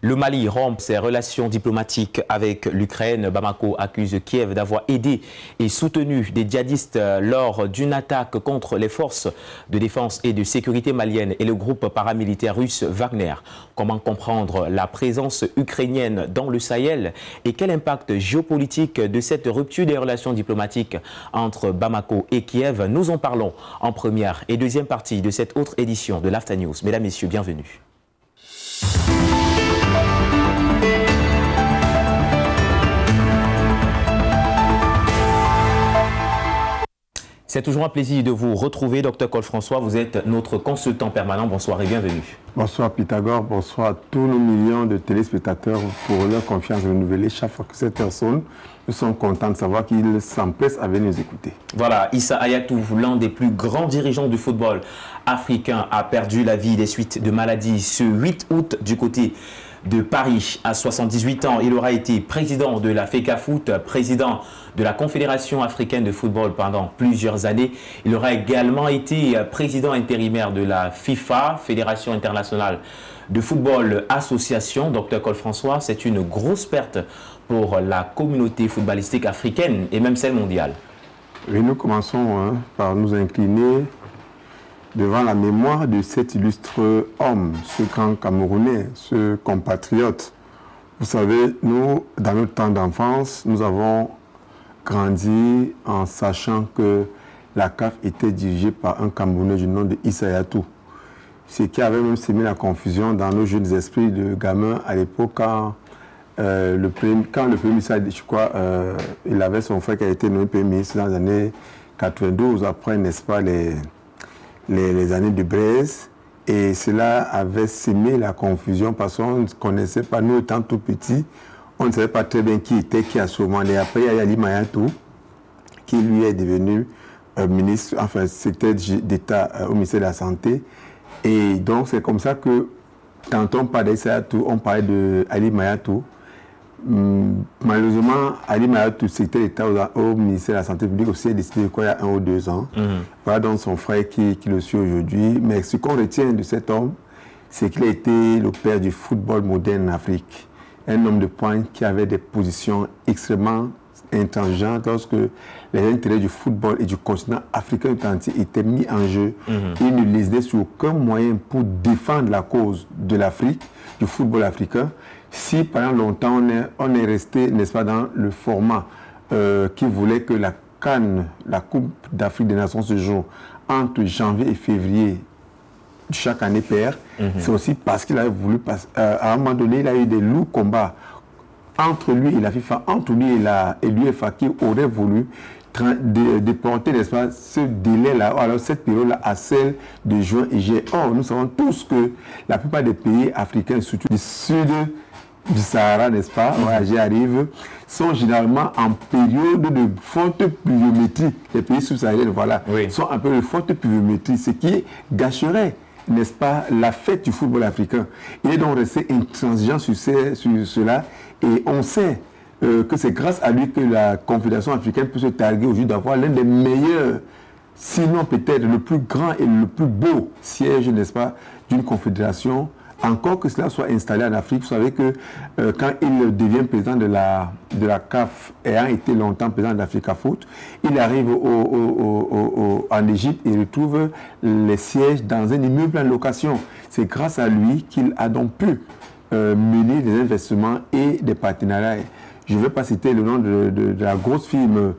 Le Mali rompt ses relations diplomatiques avec l'Ukraine. Bamako accuse Kiev d'avoir aidé et soutenu des djihadistes lors d'une attaque contre les forces de défense et de sécurité maliennes et le groupe paramilitaire russe Wagner. Comment comprendre la présence ukrainienne dans le Sahel et quel impact géopolitique de cette rupture des relations diplomatiques entre Bamako et Kiev? Nous en parlons en première et deuxième partie de cette autre édition de l'After News. Mesdames, Messieurs, bienvenue. C'est toujours un plaisir de vous retrouver, Dr Cole François. Vous êtes notre consultant permanent. Bonsoir et bienvenue. Bonsoir Pythagore, bonsoir à tous nos millions de téléspectateurs pour leur confiance renouvelée. Chaque fois que cette personne, nous sommes contents de savoir qu'ils s'empressent à venir nous écouter. Voilà, Issa Hayatou, l'un des plus grands dirigeants du football africain, a perdu la vie des suites de maladies ce 8 août du côté de Paris. À 78 ans, il aura été président de la FECAFOOT, président de la Confédération africaine de football pendant plusieurs années. Il aura également été président intérimaire de la FIFA, Fédération internationale de football association. Dr Cole François, c'est une grosse perte pour la communauté footballistique africaine et même celle mondiale. Et nous commençons par nous incliner devant la mémoire de cet illustre homme, ce grand Camerounais, ce compatriote. Vous savez, nous, dans notre temps d'enfance, nous avons grandi en sachant que la CAF était dirigée par un Camerounais du nom de Issa Hayatou. Ce qui avait même sémé la confusion dans nos jeunes esprits de gamins à l'époque quand le premier ministre, je crois, il avait son frère qui a été nommé premier ministre dans les années 92, après, n'est-ce pas, les années de Braise, et cela avait sémé la confusion parce qu'on ne connaissait pas, nous étant tout petits, on ne savait pas très bien qui était qui à ce moment. Et après, il y a Ali Mayatou, qui lui est devenu ministre, enfin secrétaire d'État au ministère de la Santé. Et donc, c'est comme ça que, quand on parlait d'Issa Hayatou, on parlait de Ali Mayatou. Malheureusement, Ali Mayatou, secrétaire d'État au ministère de la Santé publique, aussi a décidé il y a 1 ou 2 ans. Voilà donc son frère qui le suit aujourd'hui. Mais ce qu'on retient de cet homme, c'est qu'il a été le père du football moderne en Afrique. Un homme de pointe qui avait des positions extrêmement intransigeantes lorsque les intérêts du football et du continent africain tout entier étaient mis en jeu. Il ne lésinait sur aucun moyen pour défendre la cause de l'Afrique, du football africain. Si pendant longtemps on est resté, n'est-ce pas, dans le format qui voulait que la CAN, la Coupe d'Afrique des Nations, se joue entre janvier et février chaque année paire, c'est aussi parce qu'il avait voulu, à un moment donné, il a eu des lourds combats entre lui et la FIFA, entre lui et l'UEFA, qui aurait voulu déporter, n'est-ce pas, ce délai-là, alors cette période-là, à celle de juin et juillet. Or, nous savons tous que la plupart des pays africains, surtout du sud du Sahara, n'est-ce pas, j'y arrive, sont généralement en période de forte pluviométrie. Les pays subsahariens, voilà, sont en période de forte pluviométrie, ce qui gâcherait, n'est-ce pas, la fête du football africain. Il est donc resté intransigeant sur cela, et on sait que c'est grâce à lui que la Confédération africaine peut se targuer aujourd'hui d'avoir l'un des meilleurs, sinon peut-être le plus grand et le plus beau siège, n'est-ce pas, d'une confédération. Encore que cela soit installé en Afrique, vous savez que quand il devient président de la CAF, ayant été longtemps président de la FECAFOOT, il arrive en Égypte et retrouve les sièges dans un immeuble en location. C'est grâce à lui qu'il a donc pu mener des investissements et des partenariats. Je ne vais pas citer le nom de la grosse firme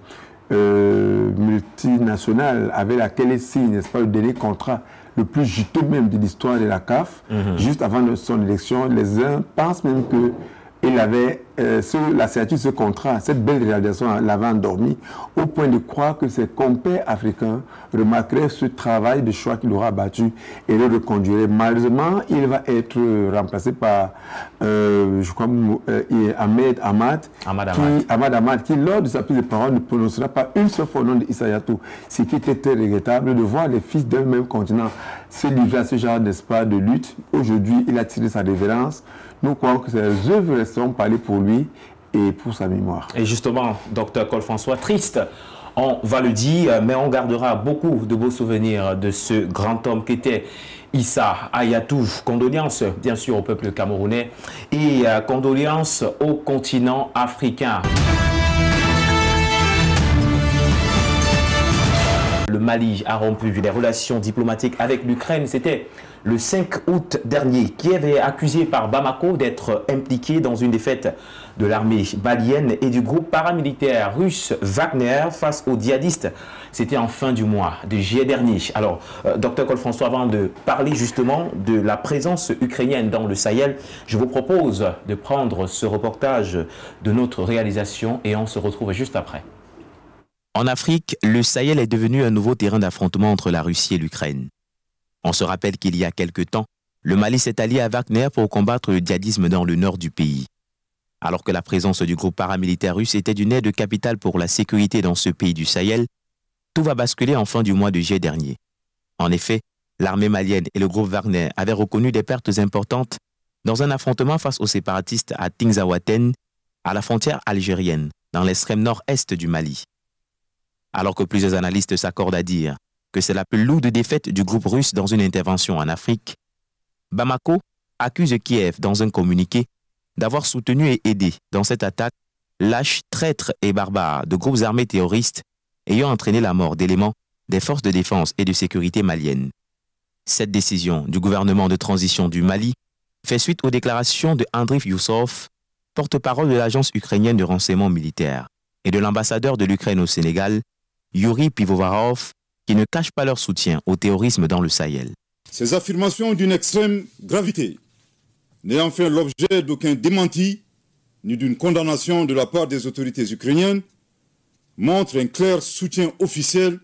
multinationale avec laquelle il signe, n'est-ce pas, le dernier contrat le plus juteux même de l'histoire de la CAF, juste avant son élection. Les uns pensent même qu'il avait la signature de ce contrat, cette belle réalisation l'avait endormi, au point de croire que ses compères africains remarqueraient ce travail de choix qu'il aura battu et le reconduirait. Malheureusement, il va être remplacé par, je crois, Ahmed Ahmad, qui, lors de sa prise de parole, ne prononcera pas une seule fois le nom d'Issa Hayatou. Ce qui était très regrettable de voir les fils d'un même continent se livrer à ce genre, n'est-ce pas, de lutte. Aujourd'hui, il a tiré sa révérence. Nous croyons que ces œuvres resteront parlées pour lui et pour sa mémoire. Et justement, Dr Cole François, triste, on va le dire, mais on gardera beaucoup de beaux souvenirs de ce grand homme qui était Issa Hayatou. Condoléances bien sûr au peuple camerounais et condoléances au continent africain. Le Mali a rompu les relations diplomatiques avec l'Ukraine. C'était le 5 août dernier. Kiev est accusé par Bamako d'être impliqué dans une défaite de l'armée malienne et du groupe paramilitaire russe Wagner face aux djihadistes. C'était en fin du mois de juillet dernier. Alors, Dr Cole-François, avant de parler justement de la présence ukrainienne dans le Sahel, je vous propose de prendre ce reportage de notre réalisation et on se retrouve juste après. En Afrique, le Sahel est devenu un nouveau terrain d'affrontement entre la Russie et l'Ukraine. On se rappelle qu'il y a quelque temps, le Mali s'est allié à Wagner pour combattre le djihadisme dans le nord du pays. Alors que la présence du groupe paramilitaire russe était d'une aide capitale pour la sécurité dans ce pays du Sahel, tout va basculer en fin du mois de juillet dernier. En effet, l'armée malienne et le groupe Wagner avaient reconnu des pertes importantes dans un affrontement face aux séparatistes à Tinzaouaten, à la frontière algérienne, dans l'extrême nord-est du Mali. Alors que plusieurs analystes s'accordent à dire que c'est la plus lourde défaite du groupe russe dans une intervention en Afrique, Bamako accuse Kiev dans un communiqué d'avoir soutenu et aidé dans cette attaque lâche, traître et barbare de groupes armés terroristes ayant entraîné la mort d'éléments des forces de défense et de sécurité maliennes. Cette décision du gouvernement de transition du Mali fait suite aux déclarations de Andriy Youssov, porte-parole de l'agence ukrainienne de renseignement militaire, et de l'ambassadeur de l'Ukraine au Sénégal, Yuri Pivovarov, qui ne cachent pas leur soutien au terrorisme dans le Sahel. Ces affirmations d'une extrême gravité, n'ayant fait l'objet d'aucun démenti ni d'une condamnation de la part des autorités ukrainiennes, montrent un clair soutien officiel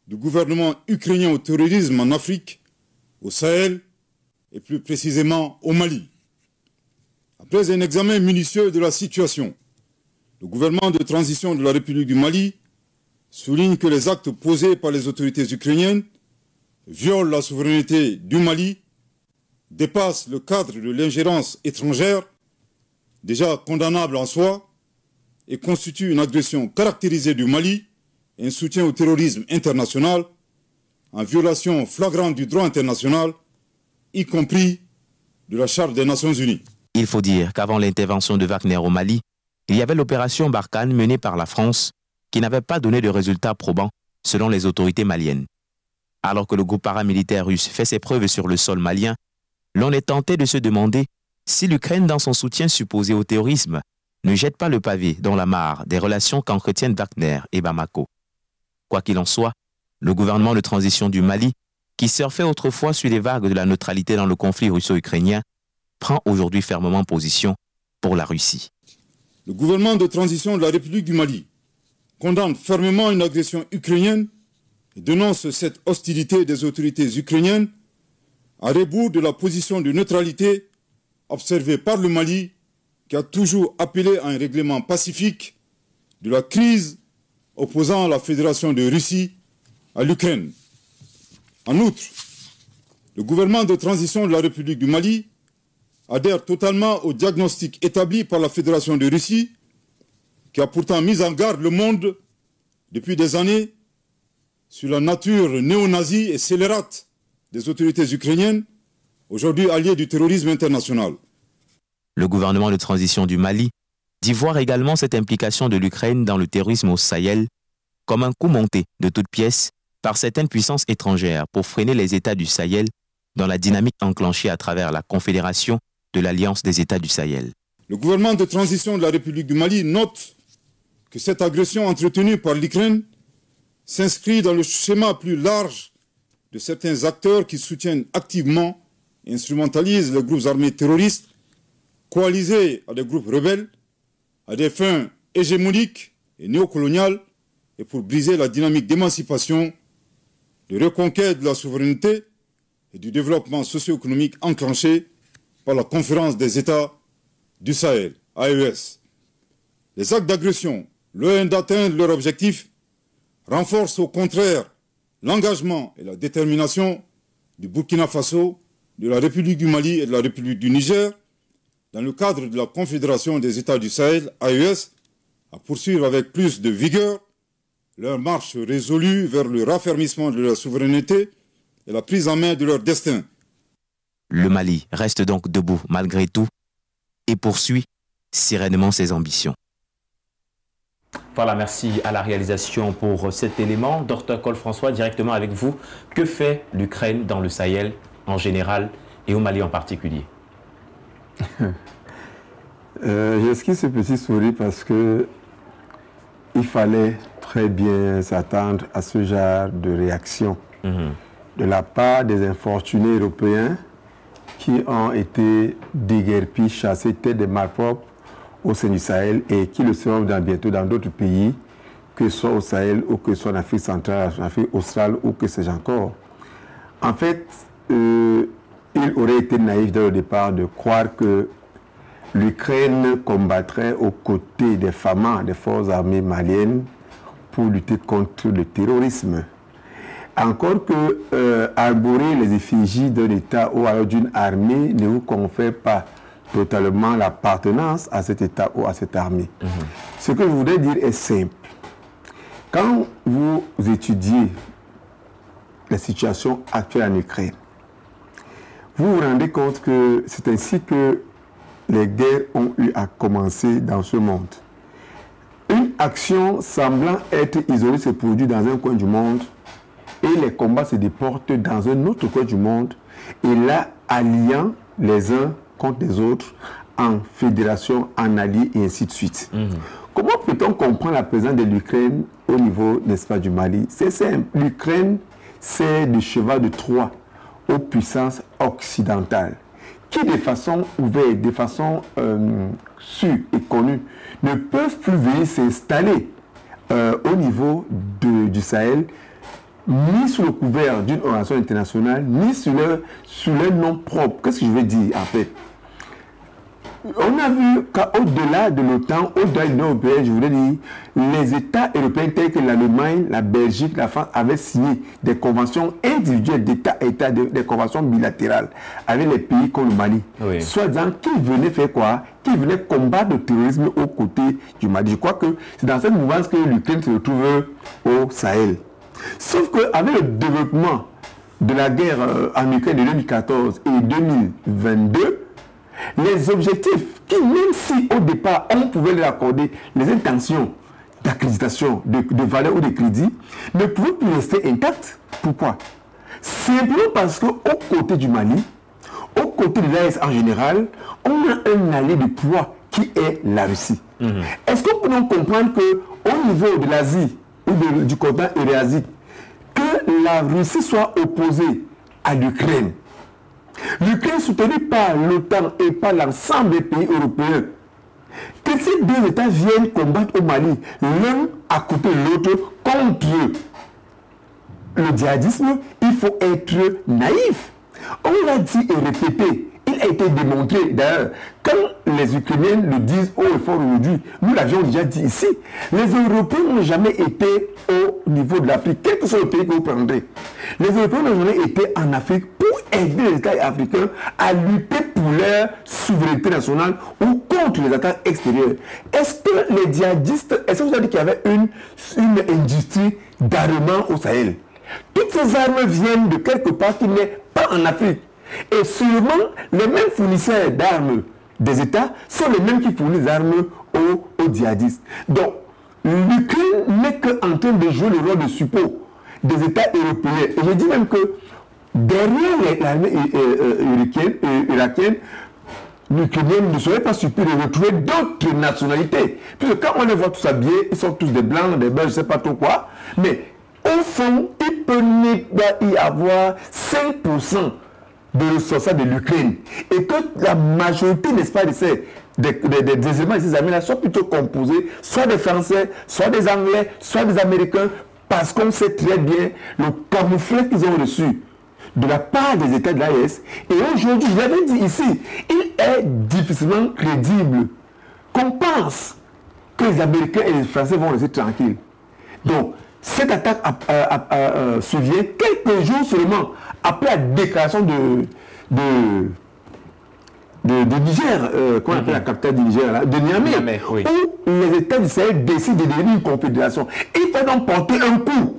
du gouvernement ukrainien au terrorisme en Afrique, au Sahel et plus précisément au Mali. Après un examen minutieux de la situation, le gouvernement de transition de la République du Mali souligne que les actes posés par les autorités ukrainiennes violent la souveraineté du Mali, dépassent le cadre de l'ingérence étrangère, déjà condamnable en soi, et constituent une agression caractérisée du Mali et un soutien au terrorisme international, en violation flagrante du droit international, y compris de la Charte des Nations Unies. Il faut dire qu'avant l'intervention de Wagner au Mali, il y avait l'opération Barkhane menée par la France qui n'avait pas donné de résultats probants selon les autorités maliennes. Alors que le groupe paramilitaire russe fait ses preuves sur le sol malien, l'on est tenté de se demander si l'Ukraine, dans son soutien supposé au terrorisme, ne jette pas le pavé dans la mare des relations qu'entretiennent Wagner et Bamako. Quoi qu'il en soit, le gouvernement de transition du Mali, qui surfait autrefois sur les vagues de la neutralité dans le conflit russo-ukrainien, prend aujourd'hui fermement position pour la Russie. Le gouvernement de transition de la République du Mali condamne fermement une agression ukrainienne et dénonce cette hostilité des autorités ukrainiennes à rebours de la position de neutralité observée par le Mali, qui a toujours appelé à un règlement pacifique de la crise opposant la Fédération de Russie à l'Ukraine. En outre, le gouvernement de transition de la République du Mali adhère totalement au diagnostic établi par la Fédération de Russie, qui a pourtant mis en garde le monde depuis des années sur la nature néo-nazie et scélérate des autorités ukrainiennes, aujourd'hui alliées du terrorisme international. Le gouvernement de transition du Mali dit voir également cette implication de l'Ukraine dans le terrorisme au Sahel comme un coup monté de toutes pièces par certaines puissances étrangères pour freiner les États du Sahel dans la dynamique enclenchée à travers la Confédération de l'Alliance des États du Sahel. Le gouvernement de transition de la République du Mali note que cette agression entretenue par l'Ukraine s'inscrit dans le schéma plus large de certains acteurs qui soutiennent activement et instrumentalisent les groupes armés terroristes coalisés à des groupes rebelles à des fins hégémoniques et néocoloniales et pour briser la dynamique d'émancipation, de reconquête de la souveraineté et du développement socio-économique enclenché par la Conférence des États du Sahel, AES. Les actes d'agression, loin d'atteindre leur objectif, renforcent au contraire l'engagement et la détermination du Burkina Faso, de la République du Mali et de la République du Niger, dans le cadre de la Confédération des États du Sahel, AES, à poursuivre avec plus de vigueur leur marche résolue vers le raffermissement de la souveraineté et la prise en main de leur destin. Le Mali reste donc debout malgré tout et poursuit sereinement ses ambitions. Voilà, merci à la réalisation pour cet élément. Dr Cole-François, directement avec vous, que fait l'Ukraine dans le Sahel en général et au Mali en particulier? J'esquisse ce petit sourire parce que il fallait très bien s'attendre à ce genre de réaction de la part des infortunés européens qui ont été déguerpis, chassés, tels des malpropres au sein du Sahel et qui le seront bientôt dans d'autres pays, que ce soit au Sahel ou que ce soit en Afrique centrale, en Afrique australe ou que sais-je encore. En fait, il aurait été naïf dès le départ de croire que l'Ukraine combattrait aux côtés des FAMA, des forces armées maliennes, pour lutter contre le terrorisme. Encore que arborer les effigies d'un État ou alors d'une armée ne vous confère pas totalement l'appartenance à cet État ou à cette armée. Ce que je voudrais dire est simple. Quand vous étudiez la situation actuelle en Ukraine, vous vous rendez compte que c'est ainsi que les guerres ont eu à commencer dans ce monde. Une action semblant être isolée se produit dans un coin du monde et les combats se déportent dans un autre coin du monde et là, alliant les uns contre les autres en fédération, en alliés et ainsi de suite. Comment peut-on comprendre la présence de l'Ukraine au niveau, n'est-ce pas, du Mali? C'est simple. L'Ukraine, c'est le cheval de Troie aux puissances occidentales qui, de façon ouverte, de façon sûre et connue, ne peuvent plus venir s'installer au niveau du Sahel, ni sous le couvert d'une organisation internationale, ni sous leur nom propre. Qu'est-ce que je veux dire en fait? On a vu qu'au-delà de l'OTAN, au-delà de l'Union européenne, je voulais dire, les États européens tels que l'Allemagne, la Belgique, la France avaient signé des conventions individuelles d'État à État, des conventions bilatérales avec les pays comme le Mali. Oui. Soit disant qu'ils venaient faire quoi? Qu'ils venaient combattre le terrorisme aux côtés du Mali. Je crois que c'est dans cette mouvance que l'Ukraine se retrouve au Sahel. Sauf qu'avec le développement de la guerre en Ukraine de 2014 et 2022, les objectifs qui, même si au départ on pouvait leur accorder les intentions d'accréditation, de valeur ou de crédit, ne pouvaient plus rester intacts. Pourquoi? Simplement parce qu'au côté du Mali, au côté de l'AES en général, on a un allié de poids qui est la Russie. Est-ce qu'on peut donc comprendre qu'au niveau de l'Asie ou du continent eurasique, que la Russie soit opposée à l'Ukraine, l'Ukraine soutenue par l'OTAN et par l'ensemble des pays européens, que ces deux États viennent combattre au Mali, l'un à côté de l'autre contre le djihadisme, il faut être naïf. On l'a dit et répété, il a été démontré. D'ailleurs, quand les Ukrainiens le disent haut et fort aujourd'hui, nous l'avions déjà dit ici, les Européens n'ont jamais été au niveau de l'Afrique, quel que soit le pays que vous prendrez. Les Européens n'ont jamais été en Afrique pour aider les États africains à lutter pour leur souveraineté nationale ou contre les attaques extérieures. Est-ce que les djihadistes, est-ce que vous avez dit qu'il y avait une industrie d'armement au Sahel? Toutes ces armes viennent de quelque part qui n'est pas en Afrique. Et sûrement, les mêmes fournisseurs d'armes des États sont les mêmes qui fournissent des armes aux djihadistes. Donc, l'Ukraine n'est qu'en train de jouer le rôle de support des États européens. Et je dis même que derrière l'armée irakienne, l'Ukrainienne ne serait pas surpris de retrouver d'autres nationalités. Puisque quand on les voit tous habillés, ils sont tous des blancs, des belges, je ne sais pas trop quoi. Mais au fond, il peut y avoir 5% de ressources de l'Ukraine. Et que la majorité, n'est-ce pas, des éléments de ces armées-là soient plutôt composés, soit des Français, soit des Anglais, soit des Américains, parce qu'on sait très bien le camouflet qu'ils ont reçu de la part des États de l'AES. Et aujourd'hui, je l'avais dit ici, il est difficilement crédible qu'on pense que les Américains et les Français vont rester tranquilles. Donc, cette attaque survient quelques jours seulement après la déclaration de Niger, qu'on appelle la capitale du Niger, là, de Niamey, oui, où les États du Sahel décident de devenir une confédération. Il faut donc porter un coup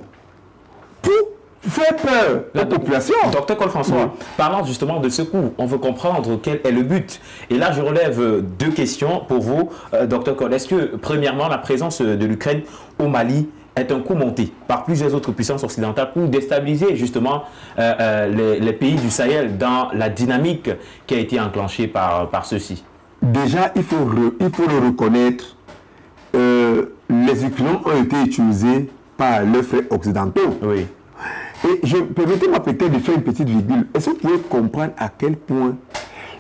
pour fait peur à la population. Docteur Cole-François, parlant justement de ce coup, on veut comprendre quel est le but. Et là, je relève deux questions pour vous, Docteur Cole. Est-ce que, premièrement, la présence de l'Ukraine au Mali est un coup monté par plusieurs autres puissances occidentales pour déstabiliser justement les pays du Sahel dans la dynamique qui a été enclenchée par ceux-ci? Déjà, il faut le reconnaître, les Ukrainiens ont été utilisés par leurs frères occidentaux. Oui. Et permettez-moi peut-être de faire une petite virgule. Est-ce que vous pouvez comprendre à quel point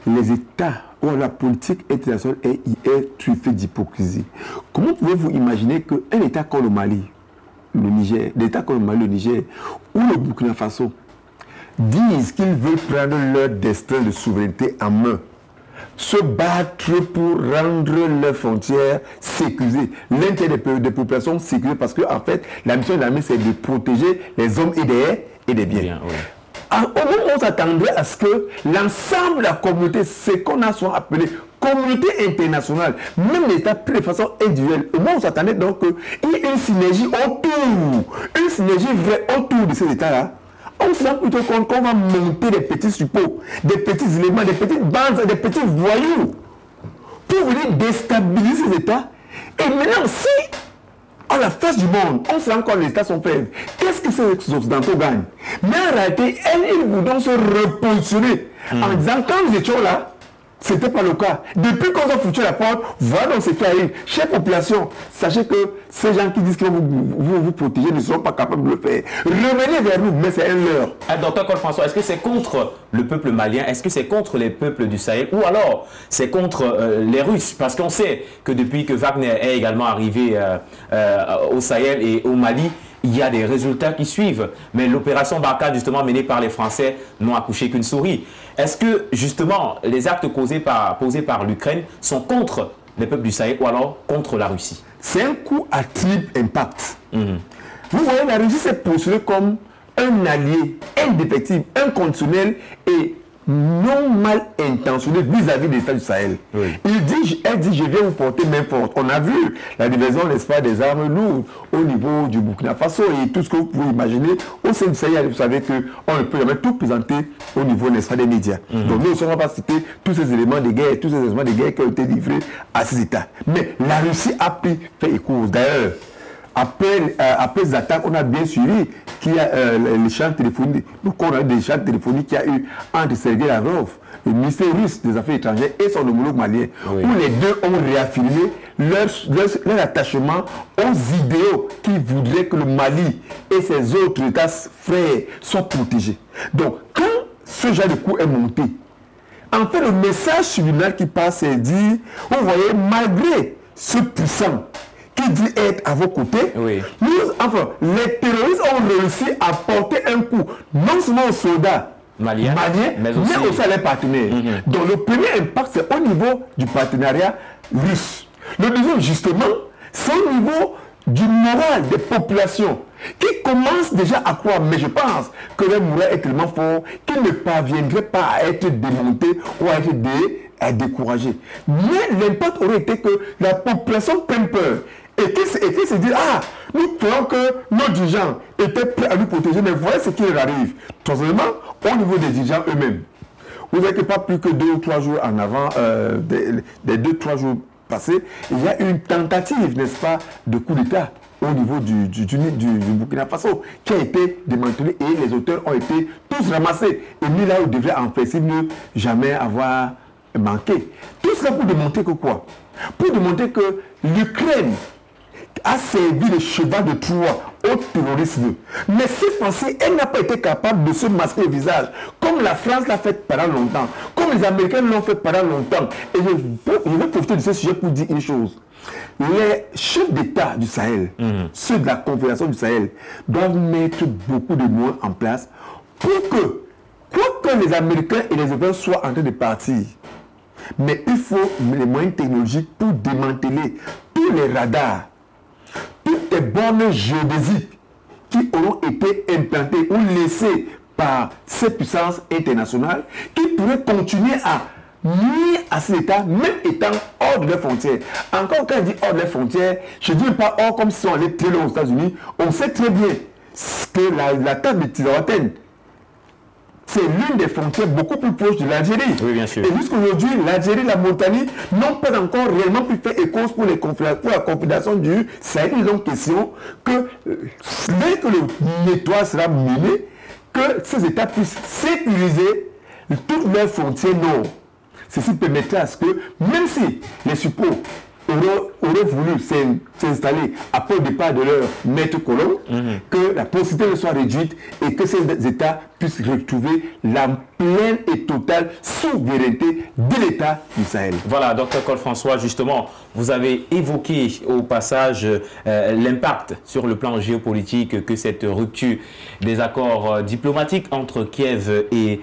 les États ou la politique internationale est truffée d'hypocrisie? Comment pouvez-vous imaginer qu'un État comme le Mali, le Niger, l'État comme le Mali, le Niger, ou le Burkina Faso, disent qu'ils veulent prendre leur destin de souveraineté en main, se battre pour rendre leurs frontières sécurisées, l'intérêt des populations sécurisées, parce que en fait, la mission de l'armée, c'est de protéger les hommes et des biens. Bien, oui. Au moment où on s'attendrait à ce que l'ensemble de la communauté, ce qu'on a souvent appelé communauté internationale, même l'État de façon individuelle, au moment où on s'attendait donc qu'il y ait une synergie vraie autour de ces États-là, on se rend plutôt compte qu'on va monter des petits suppôts, des petits éléments, des petites bandes, des petits voyous pour venir déstabiliser ces États. Et maintenant, si à la face du monde, on se rend compte que les États sont faibles, qu'est-ce que ces Occidentaux gagnent? Mais en réalité, ils voudront se repositionner en disant quand nous étions là, c'était pas le cas. Depuis qu'on a foutu la porte, voilà donc ce qui arrive. Chère population, sachez que ces gens qui disent qu'ils vont vous protéger ne seront pas capables de le faire. Revenez vers nous, mais c'est un leurre. Docteur Cole-François, est-ce que c'est contre le peuple malien? Est-ce que c'est contre les peuples du Sahel? Ou alors c'est contre les Russes? Parce qu'on sait que depuis que Wagner est également arrivé au Sahel et au Mali, il y a des résultats qui suivent. Mais l'opération Barkhane, justement menée par les Français, n'ont accouché qu'une souris. Est-ce que, justement, les actes posés par l'Ukraine sont contre les peuples du Sahel ou alors contre la Russie? C'est un coup à triple impact. Vous voyez, la Russie s'est positionnée comme un allié indéfectible, inconditionnel et non mal intentionné vis-à-vis des États du Sahel. Oui. Elle dit, je viens vous porter main forte. On a vu la livraison, n'est-ce pas, des armes lourdes au niveau du Burkina Faso et tout ce que vous pouvez imaginer au sein du Sahel. Vous savez qu'on ne peut jamais tout présenter au niveau, n'est-ce pas, des médias. Donc nous ne sommes pas citer tous ces éléments de guerre, tous ces éléments de guerre qui ont été livrés à ces États. Mais la Russie a fait écho. D'ailleurs, après les attaques, on a bien suivi qu'il y a les champs téléphoniques. Donc, on a eu des champs téléphoniques qu'il y a eu entre Sergei Lavrov, le ministère russe des Affaires étrangères, et son homologue malien, oui, où les deux ont réaffirmé leur attachement aux idéaux qui voudraient que le Mali et ses autres États frères soient protégés. Donc, quand ce genre de coup est monté, en fait, le message subliminal qui passe, c'est dit, vous voyez, malgré ce puissant qui dit être à vos côtés, oui, les terroristes ont réussi à porter un coup, non seulement aux soldats maliens, mais aussi à leurs partenaires. Donc le premier impact, c'est au niveau du partenariat russe. Le deuxième, justement, c'est au niveau du moral des populations qui commencent déjà à croire, mais je pense que le moral est tellement fort qu'ils ne parviendraient pas à être démontés ou à être découragés. Mais l'impact aurait été que la population prenne peur. Et qui se dit, ah, nous croyons que nos dirigeants étaient prêts à nous protéger, mais voilà ce qui leur arrive. Troisièmement, au niveau des dirigeants eux-mêmes. Vous savez que pas plus que 2 ou 3 jours en avant, des 2-3 jours passés, il y a eu une tentative, n'est-ce pas, de coup d'État au niveau du Burkina Faso, qui a été démantelé et les auteurs ont été tous ramassés et mis là où ils devraient en principe ne jamais avoir manqué. Tout cela pour démontrer que quoi? Pour démontrer que l'Ukraine a servi de cheval de Troie au terrorisme. Mais cette fois-ci, elle n'a pas été capable de se masquer le visage, comme la France l'a fait pendant longtemps, comme les Américains l'ont fait pendant longtemps. Et je vais profiter de ce sujet pour dire une chose. Les chefs d'État du Sahel, ceux de la Confédération du Sahel, doivent mettre beaucoup de moyens en place pour que, quoi que les Américains et les Européens soient en train de partir, mais il faut les moyens technologiques pour démanteler tous les radars, toutes les bornes géodésiques qui auront été implantées ou laissées par ces puissances internationales qui pourraient continuer à nuire à ces États, même étant hors de leurs frontières. Encore quand je dis hors de leurs frontières, je ne dis pas hors comme si on allait très loin aux États-Unis. On sait très bien que la table de Tizawaten, c'est l'une des frontières beaucoup plus proches de l'Algérie. Oui, bien sûr. Et jusqu'aujourd'hui, l'Algérie et la Mauritanie n'ont pas encore réellement pu faire écose pour la confédération du Sahel. Ils ont question que, dès que le nettoyage sera mené, que ces États puissent sécuriser toutes leurs frontières nord. Ceci permettrait à ce que, même si les suppôts auraient voulu s'installer après le départ de leur maître colon, que la possibilité soit réduite et que ces États puissent retrouver la pleine et totale souveraineté de l'État du Sahel. Voilà, Dr Cole-François, justement, vous avez évoqué au passage l'impact sur le plan géopolitique que cette rupture des accords diplomatiques entre Kiev et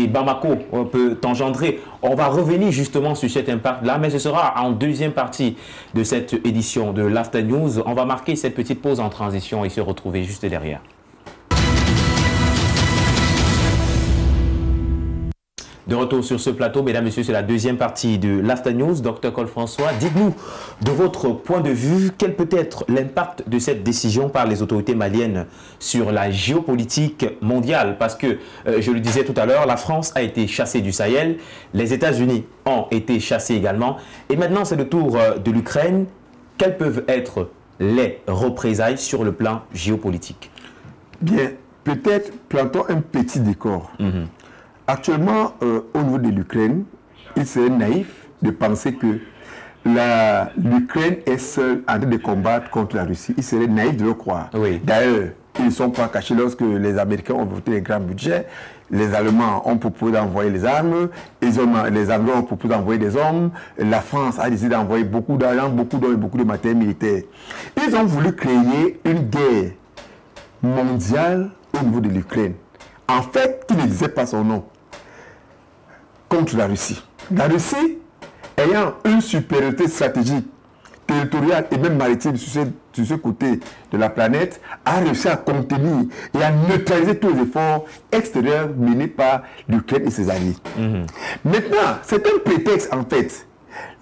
Bamako peut engendrer. On va revenir justement sur cet impact-là, mais ce sera en deuxième partie de cette édition de l'After News. On va marquer cette petite pause en transition et se retrouver juste derrière. De retour sur ce plateau, mesdames, messieurs, c'est la deuxième partie de l'After News. Dr Cole-François, dites-nous, de votre point de vue, quel peut être l'impact de cette décision par les autorités maliennes sur la géopolitique mondiale? Parce que, je le disais tout à l'heure, la France a été chassée du Sahel, les États-Unis ont été chassés également, et maintenant c'est le tour de l'Ukraine. Quelles peuvent être les représailles sur le plan géopolitique? Bien, peut-être plantons un petit décor. Actuellement, au niveau de l'Ukraine, il serait naïf de penser que l'Ukraine est seule en train de combattre contre la Russie. Il serait naïf de le croire. Oui. D'ailleurs, ils ne sont pas cachés lorsque les Américains ont voté les grands budgets. Les Allemands ont proposé d'envoyer les armes. Les Anglais ont proposé d'envoyer des hommes. La France a décidé d'envoyer beaucoup d'argent, beaucoup d'hommes et beaucoup de matériel militaire. Ils ont voulu créer une guerre mondiale au niveau de l'Ukraine. En fait, qui ne disait pas son nom, contre la Russie. La Russie, ayant une supériorité stratégique, territoriale et même maritime sur ce côté de la planète, a réussi à contenir et à neutraliser tous les efforts extérieurs menés par l'Ukraine et ses alliés. Maintenant, c'est un prétexte en fait.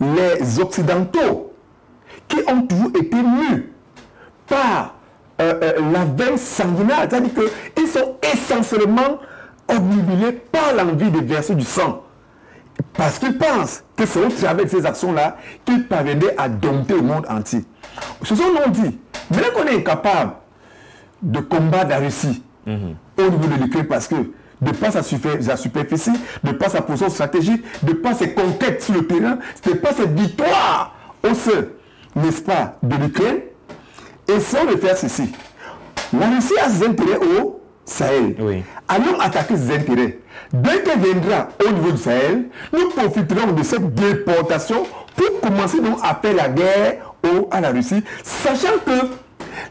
Les Occidentaux, qui ont toujours été mus par la veine sanguinaire, c'est-à-dire qu'ils sont essentiellement obnubilés par l'envie de verser du sang. Parce qu'ils pensent que c'est au travers de ces actions-là qu'ils parviendraient à dompter le monde entier. Ce sont non dit. Maintenant qu'on est incapable de combattre la Russie au niveau de l'Ukraine parce que de par sa superficie, de par sa position stratégique, de par ses conquêtes sur le terrain, ce n'est pas cette victoire au sein, n'est-ce pas, de l'Ukraine. Et si on veut faire ceci, la Russie a ses intérêts au Sahel. Oui. Allons attaquer ses intérêts. Dès qu'elle viendra au niveau du Sahel, nous profiterons de cette déportation pour commencer donc à faire la guerre à la Russie, sachant que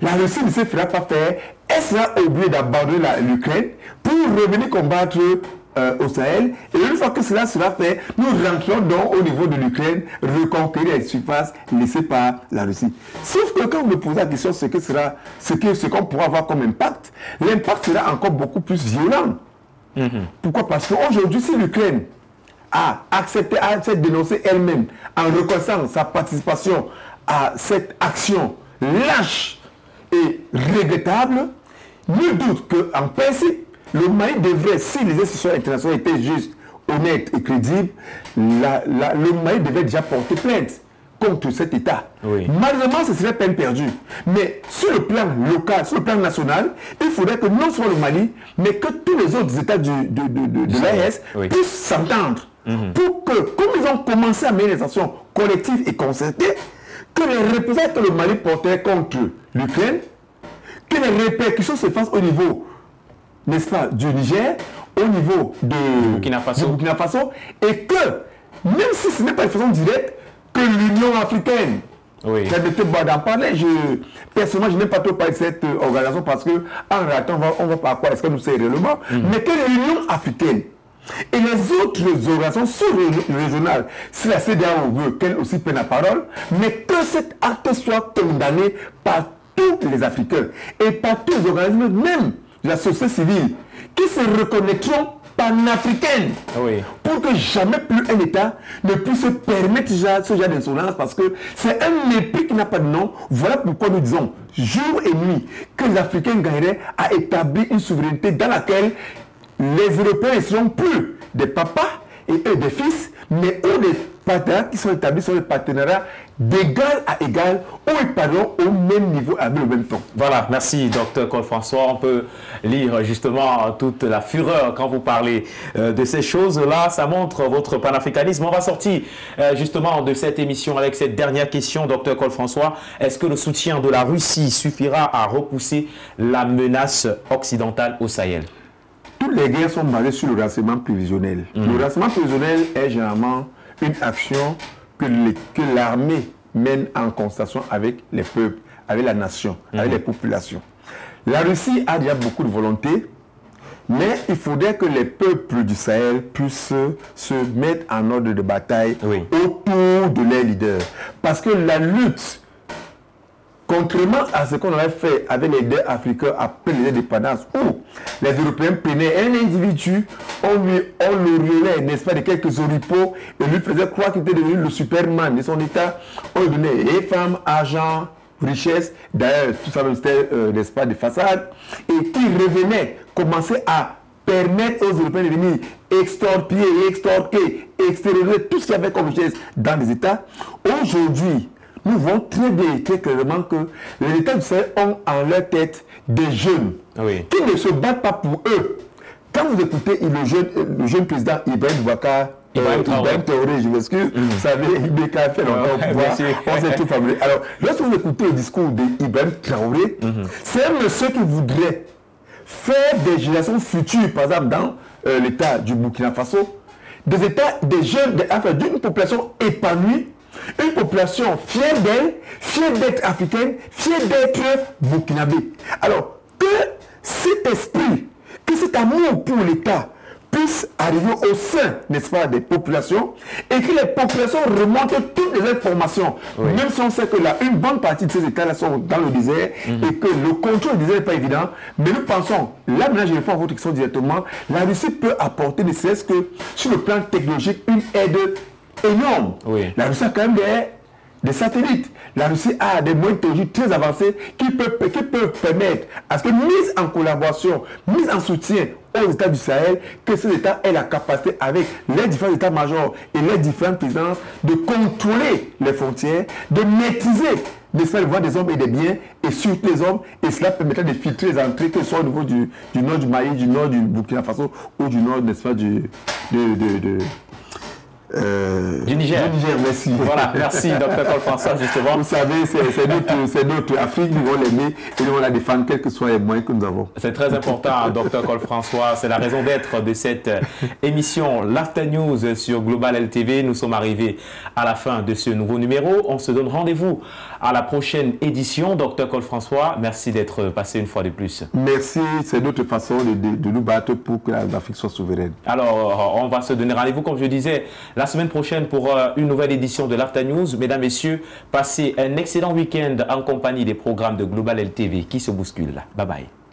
la Russie ne se fera pas faire, elle sera obligée d'abandonner l'Ukraine pour revenir combattre au Sahel. Et une fois que cela sera fait, nous rentrons donc au niveau de l'Ukraine, reconquérir les surfaces laissées par la Russie. Sauf que quand vous me posez la question, ce qu'on pourra avoir comme impact, l'impact sera encore beaucoup plus violent. Pourquoi? Parce qu'aujourd'hui, si l'Ukraine a accepté de dénoncer elle-même en reconnaissant sa participation à cette action lâche et regrettable, nul doute qu'en principe, le Mali devrait, si les institutions internationales étaient justes, honnêtes et crédibles, le Mali devrait déjà porter plainte contre cet État. Oui. Malheureusement, ce serait peine perdue. Mais sur le plan local, sur le plan national, il faudrait que non seulement le Mali, mais que tous les autres États de l'AES puissent s'entendre. Pour que, comme ils ont commencé à mener des actions collectives et concertées, que les représentants que le Mali portait contre l'Ukraine, que les répercussions se fassent au niveau, n'est-ce pas, du Niger, au niveau de Burkina Faso, et que, même si ce n'est pas de façon directe, que l'Union africaine, j'ai d'en parler, personnellement, je n'aime pas trop parler de cette organisation parce que, en réalité, on va pas quoi est-ce que nous sert réellement, mais que l'Union africaine et les autres organisations sous-régionales, si la CEDEAO veut qu'elle aussi prenne la parole, mais que cet acte soit condamné par tous les Africains et par tous les organismes, même de la société civile, qui se reconnaîtront panafricaine. Oui. Pour que jamais plus un État ne puisse se permettre ce genre d'insolence, parce que c'est un mépris qui n'a pas de nom. Voilà pourquoi nous disons, jour et nuit, que les Africains gagneraient à établir une souveraineté dans laquelle les Européens ne seront plus des papas et eux des fils, mais eux des partenariats qui sont établis sur les partenariats d'égal à égal, où ils parleront au même niveau avec le même temps. Voilà, merci Dr Cole François. On peut lire justement toute la fureur quand vous parlez de ces choses-là. Ça montre votre panafricanisme. On va sortir justement de cette émission avec cette dernière question, Dr Cole François. Est-ce que le soutien de la Russie suffira à repousser la menace occidentale au Sahel? Toutes les guerres sont basées sur le renseignement prévisionnel. Le renseignement prévisionnel est généralement une action que l'armée mène en concertation avec les peuples, avec la nation, avec les populations. La Russie a déjà beaucoup de volonté, mais il faudrait que les peuples du Sahel puissent se mettre en ordre de bataille autour de leurs leaders. Parce que la lutte, contrairement à ce qu'on avait fait avec les leaders africains après les indépendances, où les Européens prenaient un individu, on l'auréolait, n'est-ce pas, de quelques oripeaux, et lui faisait croire qu'il était devenu le Superman de son État. On lui donnait et femmes, argent, richesse, d'ailleurs, tout ça, c'était, n'est-ce pas, des façades, et qui revenait, commençait à permettre aux Européens de venir extorquer, extérioriser tout ce qu'il y avait comme richesse dans les États. Aujourd'hui, nous voyons très bien, très clairement que les États du Sahel ont en leur tête des jeunes qui ne se battent pas pour eux. Quand vous écoutez le jeune président Ibrahim Boubacar, Ibrahim Traoré, je m'excuse, vous savez, IBK a fait longtemps au pouvoir, on s'est tout familier. Alors, lorsque vous écoutez le discours d'Ibrahim Traoré, c'est un monsieur qui voudrait faire des générations futures, par exemple dans l'État du Burkina Faso, des jeunes, d'une population épanouie, une population fière d'elle, fière d'être africaine, fière d'être burkinabé. Alors, que cet esprit, que cet amour pour l'État puisse arriver au sein, n'est-ce pas, des populations, et que les populations remontent toutes les informations, même si on sait que là, une bonne partie de ces États-là sont dans le désert, et que le contrôle du désert n'est pas évident, mais nous pensons, là maintenant je réponds à votre question directement, la Russie peut apporter, ne serait-ce que sur le plan technologique, une aide énorme. La Russie a quand même des satellites. La Russie a des moyens technologiques très avancés qui peuvent permettre à ce que, mise en collaboration, mise en soutien aux États du Sahel, que ces États aient la capacité, avec les différents états-majors et les différentes présidences, de contrôler les frontières, de maîtriser les voies des hommes et des biens, et surtout les hommes, et cela permettrait de filtrer les entrées, que ce soit au niveau du nord du Mali, du nord du Burkina Faso, ou du nord, n'est-ce pas, du Niger. Merci. Voilà, merci Dr Cole François, justement. Vous savez, c'est notre Afrique, nous allons l'aimer et nous allons la défendre, quels que soient les moyens que nous avons. C'est très important, Dr Cole François. C'est la raison d'être de cette émission l'After News sur Global LTV. Nous sommes arrivés à la fin de ce nouveau numéro. On se donne rendez-vous à la prochaine édition. Dr Cole François, merci d'être passé une fois de plus. Merci, c'est notre façon de nous battre pour que l'Afrique soit souveraine. Alors, on va se donner rendez-vous, comme je disais, la semaine prochaine pour une nouvelle édition de l'After News. Mesdames, Messieurs, passez un excellent week-end en compagnie des programmes de Global LTV qui se bousculent. Bye bye.